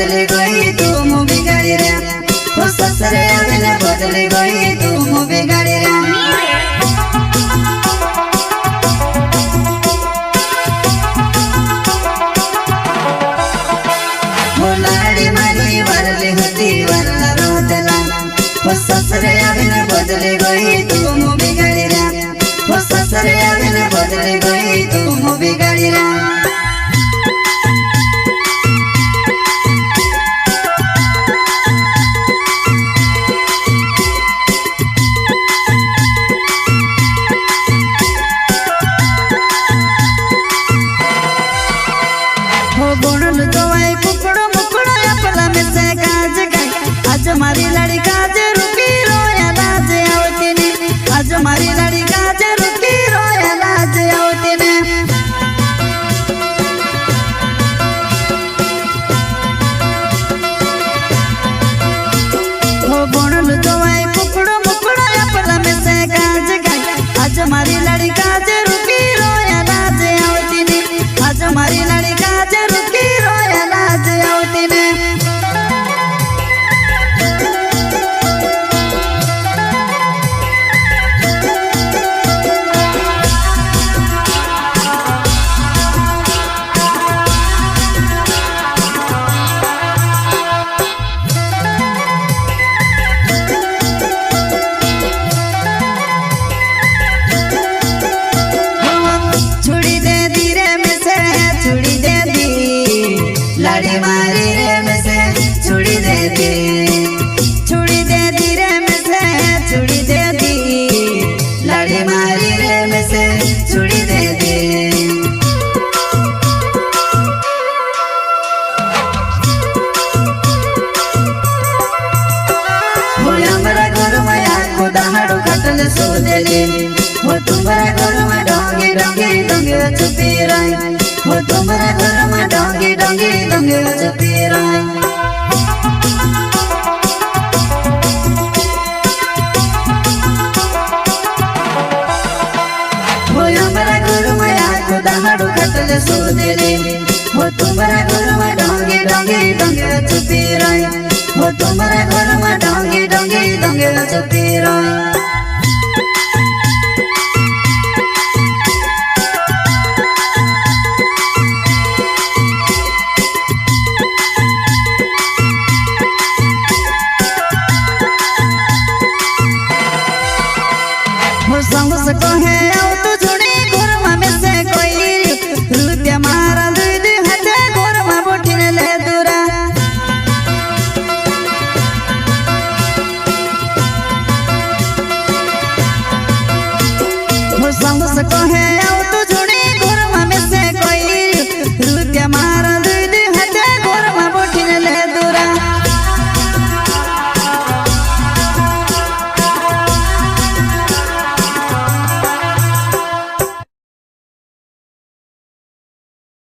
बदली गई तू मुँह बिगाड़ी रे वो ससुरे आवेले बदली गई तू मुँह बिगाड़ी रे वो लाड़ी मारी वरली होती वरला रोतला वो ससुरे आवेले बदली गई तू मुँह बिगाड़ी रे वो ससुरे आवेले बदली गई तू मुँह बिगाड़ी रे आज मारी लड़ी काज रुकी रोया लाज आवती ने आज मारी लड़ी काज रुकी रोया लाज आवती ने हो बोनल जोवाई कुकड़ो मुकड़ो अपना में से काज गई आज मारी लड़ी काज रुकी रोया लाज आवती ने आज मारी लड़ी काज रुकी रोया लाज आवती ने लाड़ी मारी रे में से छुड़ी दे दी रे में से छुड़ी दे दी लाड़ी मारी रे में से छुड़ी दे दी वो हमारा घर में आको दहाड़ो कटल सो दे दे वो तुम्हारा घर में डोंगे डोंगे डोंगे छुपी रही वो तुम्हारा घर में डोंगे डोंगे डोंगे छुपी रही वो हमारा घर में आको दहाड़ो कटल सो दे दे वो तुम्हारा घर में डोंगे डोंगे डोंगे छुपी रही वो तुम्हारा घर में डोंगे डोंगे डोंगे छुपी रही संग से कहे आओ तो जुड़ी घरमा में से कोई रुपया मारा दुई दुई हाथे घरमा बोटिने ले दूरा संग से कहे